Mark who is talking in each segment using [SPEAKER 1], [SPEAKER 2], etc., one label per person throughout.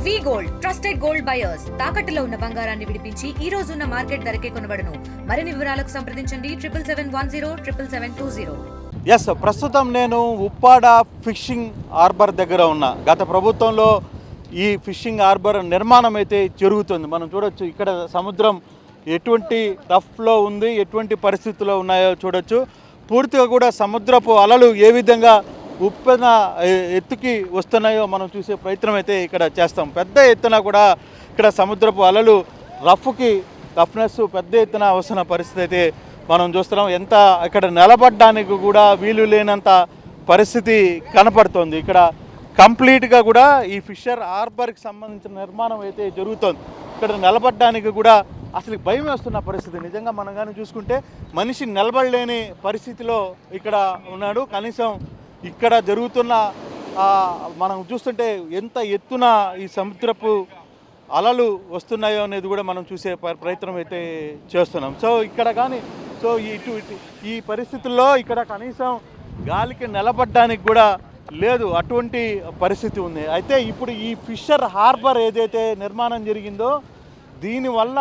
[SPEAKER 1] వి gold trusted gold buyers తాకట్టులో ఉన్న బంగారాన్ని విడిపించి ఈ రోజు ఉన్న మార్కెట్ ధరకే కొనబడును. మరిన్ని వివరాలకు సంప్రదించండి 77107720.
[SPEAKER 2] ఎస్, ప్రస్తుతం నేను ఉప్పాడ ఫిషింగ్ హార్బర్ దగ్గర ఉన్నా. గత ప్రభుత్వంలో ఈ ఫిషింగ్ హార్బర్ నిర్మాణం అయితే జరుగుతుంది. మనం చూడొచ్చు ఇక్కడ సముద్రం ఎటువంటి టఫ్లో ఉంది, ఎటువంటి పరిస్థితుల్లో ఉన్నాయో చూడొచ్చు. పూర్తిగా కూడా సముద్రపు అలలు ఏ విధంగా ఉప్పెన ఎత్తుకి వస్తున్నాయో మనం చూసే ప్రయత్నం అయితే ఇక్కడ చేస్తాం. పెద్ద ఎత్తున కూడా ఇక్కడ సముద్రపు అలలు టఫ్నెస్ పెద్ద ఎత్తున వస్తున్న పరిస్థితి అయితే మనం చూస్తున్నాం. ఎంత ఇక్కడ నిలబడడానికి కూడా వీలు లేనంత పరిస్థితి కనపడుతోంది. ఇక్కడ కంప్లీట్గా కూడా ఈ ఫిషర్ హార్బర్కి సంబంధించిన నిర్మాణం అయితే జరుగుతోంది. ఇక్కడ నిలబడడానికి కూడా అసలు భయం వేస్తున్న పరిస్థితి. నిజంగా మనం కానీ చూసుకుంటే మనిషి నిలబడలేని పరిస్థితిలో ఇక్కడ ఉన్నాడు. కనీసం ఇక్కడ జరుగుతున్న మనం చూస్తుంటే ఎంత ఎత్తున ఈ సముద్రపు అలలు వస్తున్నాయో అనేది కూడా మనం చూసే ప్రయత్నం అయితే చేస్తున్నాం. సో ఇక్కడ కానీ ఈ పరిస్థితుల్లో ఇక్కడ కనీసం గాలికి నిలబడడానికి కూడా లేదు, అటువంటి పరిస్థితి ఉంది. అయితే ఇప్పుడు ఈ ఫిషర్ హార్బర్ ఏదైతే నిర్మాణం జరిగిందో దీనివల్ల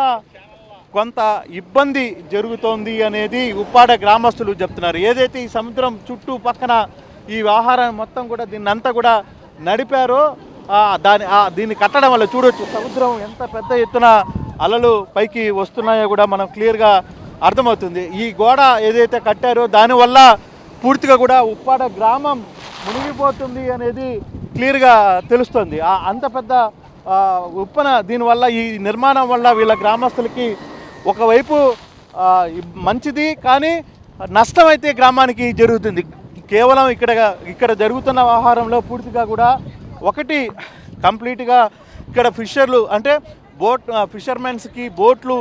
[SPEAKER 2] కొంత ఇబ్బంది జరుగుతోంది అనేది ఉప్పాడ గ్రామస్తులు చెప్తున్నారు. ఏదైతే ఈ సముద్రం చుట్టూ పక్కన ఈ ఆహారం మొత్తం కూడా దీన్నంతా కూడా నడిపారో దీన్ని కట్టడం వల్ల చూడొచ్చు సముద్రం ఎంత పెద్ద ఎత్తున అలలు పైకి వస్తున్నాయో కూడా మనం క్లియర్గా అర్థమవుతుంది. ఈ గోడ ఏదైతే కట్టారో దానివల్ల పూర్తిగా కూడా ఉప్పాడ గ్రామం మునిగిపోతుంది అనేది క్లియర్గా తెలుస్తుంది. అంత పెద్ద ఉప్పన దీనివల్ల ఈ నిర్మాణం వల్ల వీళ్ళ గ్రామస్తులకి ఒకవైపు మంచిది, కానీ నష్టం అయితే గ్రామానికి జరుగుతుంది. కేవలం ఇక్కడ జరుగుతున్న ఆహారంలో పూర్తిగా కూడా ఒకటి కంప్లీట్గా ఇక్కడ ఫిషర్లు అంటే ఫిషర్మెన్స్కి బోట్లు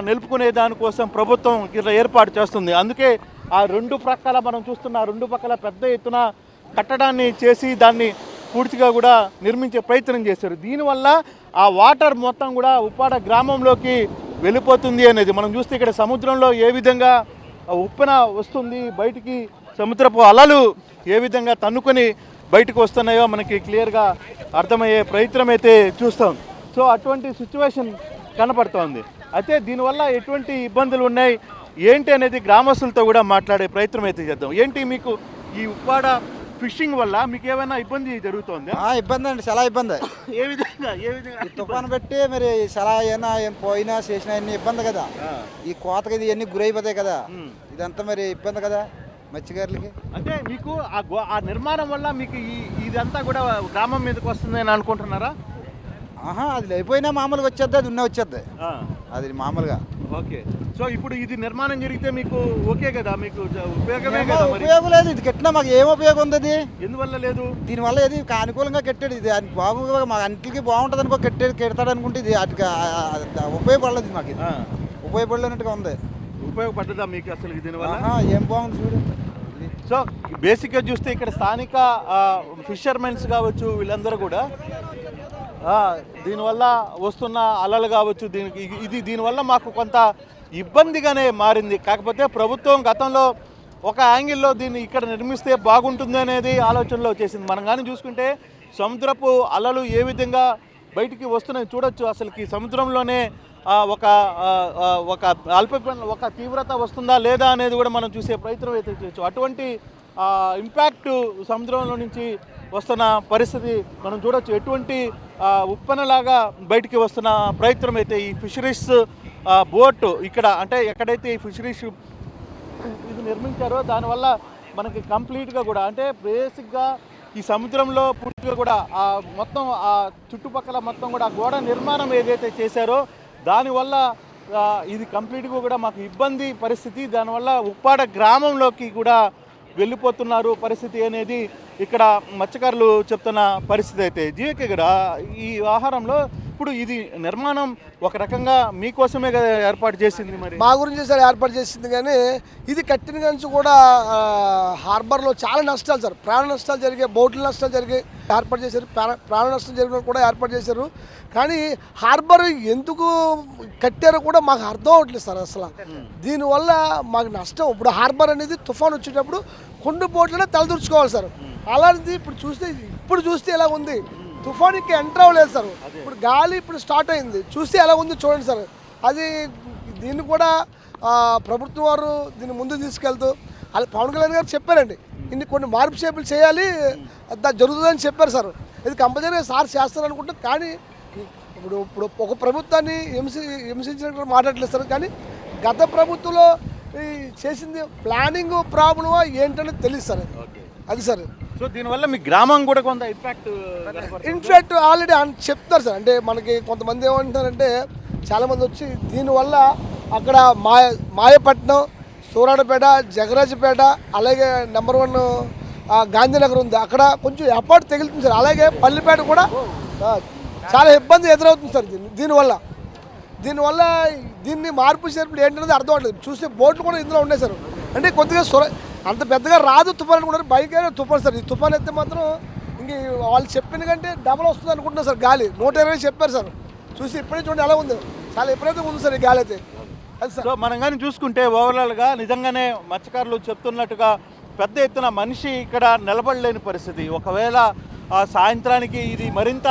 [SPEAKER 2] నిలుపుకునే దానికోసం ప్రభుత్వం ఇక్కడ ఏర్పాటు చేస్తుంది. అందుకే ఆ రెండు ప్రక్కల మనం చూస్తున్న రెండు పక్కల పెద్ద ఎత్తున కట్టడాన్ని చేసి దాన్ని పూర్తిగా కూడా నిర్మించే ప్రయత్నం చేశారు. దీనివల్ల ఆ వాటర్ మొత్తం కూడా ఉప్పాడ గ్రామంలోకి వెళ్ళిపోతుంది అనేది మనం చూస్తే ఇక్కడ సముద్రంలో ఏ విధంగా ఉప్పెన వస్తుంది, బయటికి సముద్రపు అలలు ఏ విధంగా తన్నుకొని బయటకు వస్తున్నాయో మనకి క్లియర్గా అర్థమయ్యే ప్రయత్నం అయితే చూస్తాం. సో అటువంటి సిచ్యువేషన్ కనపడుతోంది. అయితే దీనివల్ల ఎటువంటి ఇబ్బందులు ఉన్నాయి ఏంటి అనేది గ్రామస్తులతో కూడా మాట్లాడే ప్రయత్నం అయితే చేద్దాం. ఏంటి మీకు ఈ ఉప్పాడ ఫిషింగ్ వల్ల మీకు ఏమైనా ఇబ్బంది జరుగుతుంది?
[SPEAKER 3] ఇబ్బంది అండి, చాలా ఇబ్బంది.
[SPEAKER 2] ఏ విధంగా
[SPEAKER 3] తుఫాను పెట్టి మరి చాలా అయినా ఏం పోయినా చేసినా అన్ని ఇబ్బంది కదా. ఈ కోతకి ఇది అన్ని గురైపోతాయి కదా, ఇదంతా మరి ఇబ్బంది కదా మత్స్యకారులకి.
[SPEAKER 2] అంటే మీకు ఆ నిర్మాణం వల్ల మీకు ఇదంతా కూడా గ్రామం మీదకి వస్తుంది అని అనుకుంటున్నారా?
[SPEAKER 3] అది లేకపోయినా మామూలుగా వచ్చేద్ది, అది ఉన్న వచ్చేద్ది అది మామూలుగా.
[SPEAKER 2] ఓకే, సో ఇప్పుడు ఇది నిర్మాణం జరిగితే మీకు ఓకే కదా, మీకు ఉపయోగమే కదా?
[SPEAKER 3] ఉపయోగం లేదు, ఇది కట్టినా మాకు ఏం ఉపయోగం ఉంది? అది
[SPEAKER 2] ఎందువల్ల లేదు?
[SPEAKER 3] దీనివల్ల ఏది అనుకూలంగా కట్టాడు, ఇది బాగుగా మా అంటికి బాగుంటుంది అనుకో కడతాడు అనుకుంటే ఇది వాటికి ఉపయోగపడలేదు, మాకు ఇది ఉపయోగపడలేనట్టుగా ఉంది.
[SPEAKER 2] ఉపయోగపడ్డదా మీకు అసలు దీనివల్ల?
[SPEAKER 3] ఏం బాగుంది చూడు.
[SPEAKER 2] సో బేసిక్గా చూస్తే ఇక్కడ స్థానిక ఫిషర్మెన్స్ కావచ్చు వీళ్ళందరూ కూడా దీనివల్ల వస్తున్న అలలు కావచ్చు దీనివల్ల మాకు కొంత ఇబ్బందిగానే మారింది. కాకపోతే ప్రభుత్వం గతంలో ఒక యాంగిల్లో దీన్ని ఇక్కడ నిర్మిస్తే బాగుంటుంది అనేది ఆలోచనలో వచ్చేసింది. మనం కానీ చూసుకుంటే సముద్రపు అలలు ఏ విధంగా బయటికి వస్తున్నాయి చూడొచ్చు. అసలుకి సముద్రంలోనే ఒక తీవ్రత వస్తుందా లేదా అనేది కూడా మనం చూసే ప్రయత్నం అయితే చేయొచ్చు. అటువంటి ఇంపాక్ట్ సముద్రంలో నుంచి వస్తున్న పరిస్థితి మనం చూడొచ్చు. ఎటువంటి ఉప్పెనలాగా బయటికి వస్తున్న ప్రయత్నం అయితే ఈ ఫిషరీస్ బోట్ ఇక్కడ అంటే ఎక్కడైతే ఈ ఫిషరీస్ ఇది నిర్మించారో దానివల్ల మనకి కంప్లీట్గా కూడా అంటే బేసిక్గా ఈ సముద్రంలో పూర్తిగా కూడా మొత్తం చుట్టుపక్కల మొత్తం కూడా గోడ నిర్మాణం ఏదైతే చేశారో దానివల్ల ఇది కంప్లీట్గా కూడా మాకు ఇబ్బంది పరిస్థితి. దానివల్ల ఉప్పాడ గ్రామంలోకి కూడా వెళ్ళిపోతున్నారు పరిస్థితి అనేది ఇక్కడ మత్స్యకారులు చెప్తున్న పరిస్థితి. అయితే జీవికే గారు ఈ ఆహారంలో ఇప్పుడు ఇది నిర్మాణం ఒక రకంగా మీకోసమే కదా ఏర్పాటు చేసింది, మరి
[SPEAKER 4] మా గురించి సార్ ఏర్పాటు చేసింది. కానీ ఇది కట్టిన నుంచి కూడా హార్బర్లో చాలా నష్టాలు సార్, ప్రాణ నష్టాలు జరిగాయి, బోట్ల నష్టాలు జరిగాయి, ఏర్పాటు చేశారు. ప్రాణ నష్టం జరిగిన కూడా ఏర్పాటు చేశారు. కానీ హార్బర్ ఎందుకు కట్టారో కూడా మాకు అర్థం అవ్వట్లేదు సార్. అసలు దీనివల్ల మాకు నష్టం. ఇప్పుడు హార్బర్ అనేది తుఫాన్ వచ్చేటప్పుడు కొన్ని బోట్లనే తలదూర్చుకోవాలి సార్. అలాంటిది ఇప్పుడు చూస్తే ఇలా ఉంది. తుఫాన్ ఇంకా ఎంటర్ అవ్వలేదు సార్. ఇప్పుడు గాలి ఇప్పుడు స్టార్ట్ అయింది, చూస్తే ఎలా ఉంది చూడండి సార్. అది దీన్ని కూడా ప్రభుత్వం వారు దీన్ని ముందుకు తీసుకెళ్తూ అది పవన్ కళ్యాణ్ గారు చెప్పారండి, ఇన్ని కొన్ని మార్పు చేపులు చేయాలి జరుగుతుందని చెప్పారు సార్. ఇది కంపల్సరీగా సార్ చేస్తారనుకుంటాం. కానీ ఇప్పుడు ఇప్పుడు ఒక ప్రభుత్వాన్ని హింసించినట్టు మాట్లాడలేదు సార్. కానీ గత ప్రభుత్వంలో చేసింది ప్లానింగ్ ప్రాబ్లమా ఏంటనేది తెలియదు సార్. అది సార్.
[SPEAKER 2] సో దీనివల్ల మీ గ్రామం కూడా కొంత
[SPEAKER 4] ఇన్ఫాక్ట్ ఆల్రెడీ చెప్తారు సార్. అంటే మనకి కొంతమంది ఏమంటారంటే చాలామంది వచ్చి దీనివల్ల అక్కడ మాయపట్నం, సూరాడపేట, జగరాజపేట, అలాగే నెంబర్ 1 గాంధీనగర్ ఉంది, అక్కడ కొంచెం ఎఫర్ట్ తగులుతుంది సార్. అలాగే పల్లిపేట కూడా చాలా ఇబ్బంది ఎదురవుతుంది సార్ దీనివల్ల దీన్ని మార్పు చేర్పులు ఏంటనేది అర్థం అవ్వట్లేదు. చూస్తే బోట్లు కూడా ఇందులో ఉన్నాయి సార్. అంటే కొద్దిగా అంత పెద్దగా రాదు తుఫాన్ అనుకుంటారు, బైక్ అయినా తుఫాన్ సార్. ఈ తుఫాన్ అయితే మాత్రం ఇంక వాళ్ళు చెప్పిన కంటే డబల్ వస్తుంది అనుకుంటున్నారు సార్. గాలి 120 చెప్పారు సార్. చూసి ఇప్పుడే చూడండి ఎలా ఉంది, చాలా ఎప్పుడైతే ఉంది సార్ ఈ గాలి అయితే. అది సార్.
[SPEAKER 2] సో మనం కానీ చూసుకుంటే ఓవరాల్గా నిజంగానే మత్స్యకారులు చెప్తున్నట్టుగా పెద్ద ఎత్తున మనిషి ఇక్కడ నిలబడలేని పరిస్థితి. ఒకవేళ సాయంత్రానికి ఇది మరింత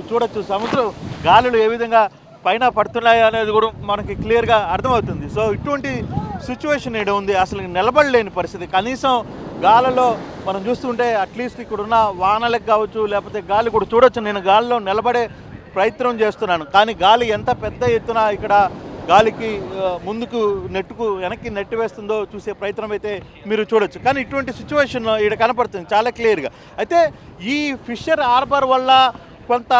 [SPEAKER 2] చూడొచ్చు, సముద్రం గాలులు ఏ విధంగా పైన పడుతున్నాయి అనేది కూడా మనకి క్లియర్గా అర్థమవుతుంది. సో ఇటువంటి సిచ్యువేషన్ ఇక్కడ ఉంది, అసలు నిలబడలేని పరిస్థితి. కనీసం గాలిలో మనం చూస్తుంటే అట్లీస్ట్ ఇక్కడున్న వానలకు కావచ్చు, లేకపోతే గాలి కూడా చూడొచ్చు. నేను గాలిలో నిలబడే ప్రయత్నం చేస్తున్నాను, కానీ గాలి ఎంత పెద్ద ఎత్తున ఇక్కడ గాలికి ముందుకు వెనక్కి నెట్టివేస్తుందో చూసే ప్రయత్నం అయితే మీరు చూడొచ్చు. కానీ ఇటువంటి సిచ్యువేషన్ ఇక్కడ కనపడుతుంది చాలా క్లియర్గా. అయితే ఈ ఫిషర్ హార్బర్ వల్ల కొంత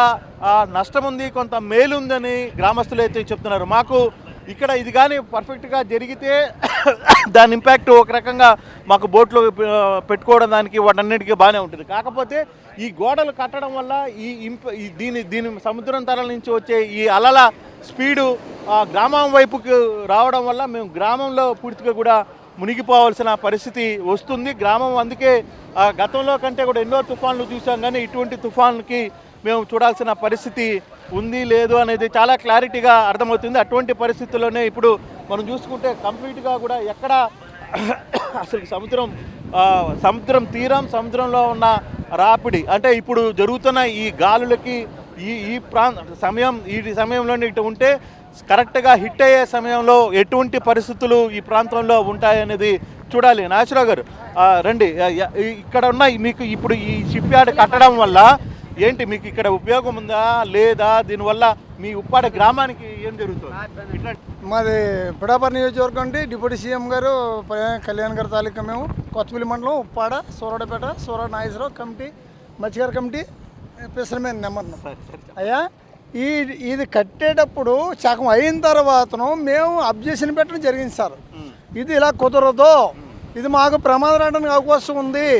[SPEAKER 2] నష్టం ఉంది, కొంత మేలు ఉందని గ్రామస్తులు అయితే చెప్తున్నారు. మాకు ఇక్కడ ఇది కానీ పర్ఫెక్ట్గా జరిగితే దాని ఇంపాక్ట్ ఒక రకంగా మాకు బోట్లు పెట్టుకోవడం దానికి వాటన్నిటికీ బాగానే ఉంటుంది. కాకపోతే ఈ గోడలు కట్టడం వల్ల దీని సముద్రం తరల నుంచి వచ్చే ఈ అలల స్పీడు గ్రామం వైపుకి రావడం వల్ల మేము గ్రామంలో పూర్తిగా కూడా మునిగిపోవాల్సిన పరిస్థితి వస్తుంది. గ్రామం అందుకే గతంలో కంటే కూడా ఎన్నో తుఫాన్లు చూసాం, కానీ ఇటువంటి తుఫాన్కి మేము చూడాల్సిన పరిస్థితి ఉంది లేదు అనేది చాలా క్లారిటీగా అర్థమవుతుంది. అటువంటి పరిస్థితుల్లోనే ఇప్పుడు మనం చూసుకుంటే కంప్లీట్గా కూడా ఎక్కడ అసలు సముద్రం తీరం, సముద్రంలో ఉన్న రాపిడి, అంటే ఇప్పుడు జరుగుతున్న ఈ గాలులకి ఈ సమయంలోనే ఇటు ఉంటే కరెక్ట్గా హిట్ అయ్యే సమయంలో ఎటువంటి పరిస్థితులు ఈ ప్రాంతంలో ఉంటాయనేది చూడాలి. నాగేశ్వరరావు గారు రండి, ఇక్కడ ఉన్న మీకు ఇప్పుడు ఈ షిప్ యార్డ్ కట్టడం వల్ల ఏంటి మీకు ఇక్కడ ఉపయోగం ఉందా లేదా? దీనివల్ల మీ ఉప్పాడ గ్రామానికి ఏం జరుగుతుంది?
[SPEAKER 5] మాది పిడాపర్ నియోజకవర్గం అండి. డిప్యూటీ సీఎం గారు కళ్యాణ్ గారి తాలూకా మేము కొత్తపల్లి మండలం ఉప్పాడ, సూరాడపేట, నాగేశ్వరరావు కమిటీ, మత్స్యకార కమిటీ, ఫిషర్మెన్ నెంబర్. అయ్యా ఇది కట్టేటప్పుడు సగం అయిన తర్వాతను మేము అబ్జెక్షన్ పెట్టడం జరిగింది సార్. ఇది ఇలా కుదరదు, ఇది మాకు ప్రమాదం రావడానికి అవకాశం ఉంది,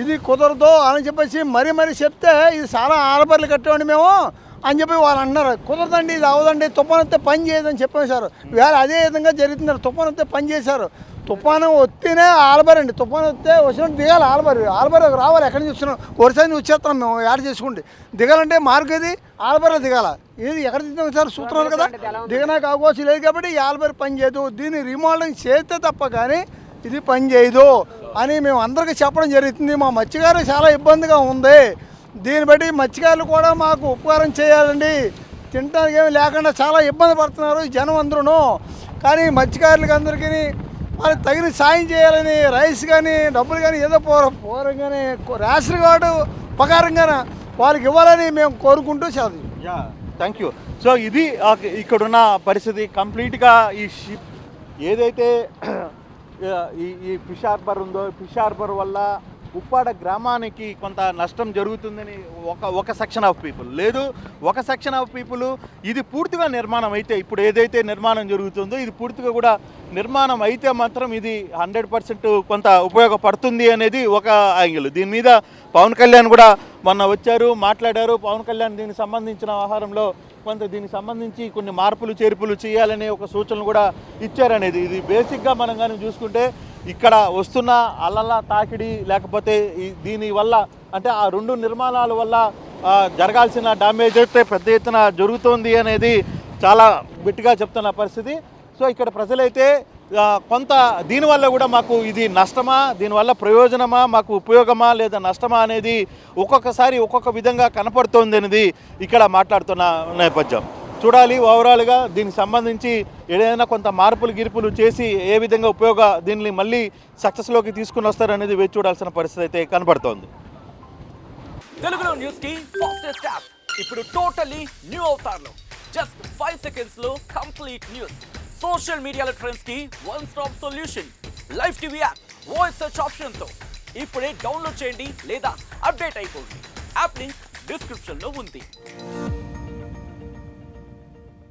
[SPEAKER 5] ఇది కుదరదు అని చెప్పేసి మరీ చెప్తే ఇది చాలా ఆలబర్లు కట్టామండి మేము అని చెప్పి వాళ్ళు అన్నారు. కుదరదండి, ఇది అవదండి, తుఫాను వస్తే పని చేయదని చెప్పాను సార్. వేళ అదే విధంగా జరుగుతున్నారు. తుఫాను వస్తే పని చేశారు. తుఫాను వస్తేనే ఆలబర్ అండి, తుఫాను వస్తే వచ్చినట్టు దిగాలి. ఆలబర్ రావాలి, ఎక్కడి నుంచి వస్తున్నాం, వరుసని వచ్చేస్తున్నాం మేము యాడ్ చేసుకోండి. దిగాలంటే మార్గం ఇది ఆలబర్లో దిగాల. ఇది ఎక్కడ దిగుతాం సార్ చూస్తున్నారు కదా, దిగడానికి అవకాశం లేదు. కాబట్టి ఈ ఆలబర్ పని చేయదు, దీన్ని రీమోడలింగ్ చేస్తే తప్ప కానీ ఇది పని చేయదు అని మేము అందరికీ చెప్పడం జరుగుతుంది. మా మత్స్యకారు చాలా ఇబ్బందిగా ఉంది. దీన్ని బట్టి మత్స్యకారులు కూడా మాకు ఉపకారం చేయాలండి. తినడానికి ఏమి లేకుండా చాలా ఇబ్బంది పడుతున్నారు జనం అందరూ. కానీ మత్స్యకారులకి అందరికీ వాళ్ళకి తగిన సాయం చేయాలని రైస్ కానీ డబ్బులు కానీ ఏదో పూర్వంగానే రేషన్ కార్డు ఉపకారంగానే వాళ్ళకి ఇవ్వాలని మేము కోరుకుంటూ చదువు.
[SPEAKER 2] Thank you. సో ఇది ఇక్కడున్న పరిస్థితి. కంప్లీట్గా ఈ షిప్ ఏదైతే ఈ ఫిష్ హార్బర్ ఉందో, ఫిష్ హార్బర్ వల్ల ఉప్పాడ గ్రామానికి కొంత నష్టం జరుగుతుందని ఒక సెక్షన్ ఆఫ్ పీపుల్, లేదు ఒక సెక్షన్ ఆఫ్ పీపుల్ ఇది పూర్తిగా నిర్మాణం అయితే, ఇప్పుడు ఏదైతే నిర్మాణం జరుగుతుందో ఇది పూర్తిగా కూడా నిర్మాణం అయితే మాత్రం ఇది 100% కొంత ఉపయోగపడుతుంది అనేది ఒక యాంగిల్. దీని మీద పవన్ కళ్యాణ్ కూడా మొన్న వచ్చారు, మాట్లాడారు. పవన్ కళ్యాణ్ దీనికి సంబంధించిన వ్యవహారంలో కొంత దీనికి సంబంధించి కొన్ని మార్పులు చేర్పులు చేయాలనే ఒక సూచనలు కూడా ఇచ్చారనేది. ఇది బేసిక్గా మనం కానీ చూసుకుంటే ఇక్కడ వస్తున్న అలల తాకిడి లేకపోతే దీనివల్ల అంటే ఆ రెండు నిర్మాణాల వల్ల జరగాల్సిన డ్యామేజ్ అయితే పెద్ద ఎత్తున జరుగుతోంది అనేది చాలా గట్టిగా చెప్తున్న పరిస్థితి. సో ఇక్కడ ప్రజలైతే కొంత దీనివల్ల కూడా మాకు ఇది నష్టమా, దీనివల్ల ప్రయోజనమా, మాకు ఉపయోగమా లేదా నష్టమా అనేది ఒక్కొక్కసారి ఒక్కొక్క విధంగా కనపడుతోంది అనేది ఇక్కడ మాట్లాడుతున్న నేపథ్యం. చూడాలి ఓవరాల్గా దీనికి సంబంధించి ఏదైనా కొంత మార్పులు చేసి ఏ విధంగా దీన్ని మళ్ళీ సక్సెస్లోకి తీసుకుని వస్తారనేది వేచి చూడాల్సిన పరిస్థితి అయితే కనపడుతోంది.
[SPEAKER 6] తెలుగులో న్యూస్ కి ఫాస్టెస్ట్ యాప్ ఇప్పుడు టోటలీ న్యూ అవతార్లో జస్ట్ 5 సెకండ్స్ లో కంప్లీట్ న్యూస్, సోషల్ మీడియాలో ట్రెండ్స్ కి one stop solution, live TV app, voice search option తో ఇప్పుడే డౌన్లోడ్ చేయండి లేదా అప్డేట్ అయిపోండి. యాప్ లింక్ డిస్క్రిప్షన్ లో ఉంది.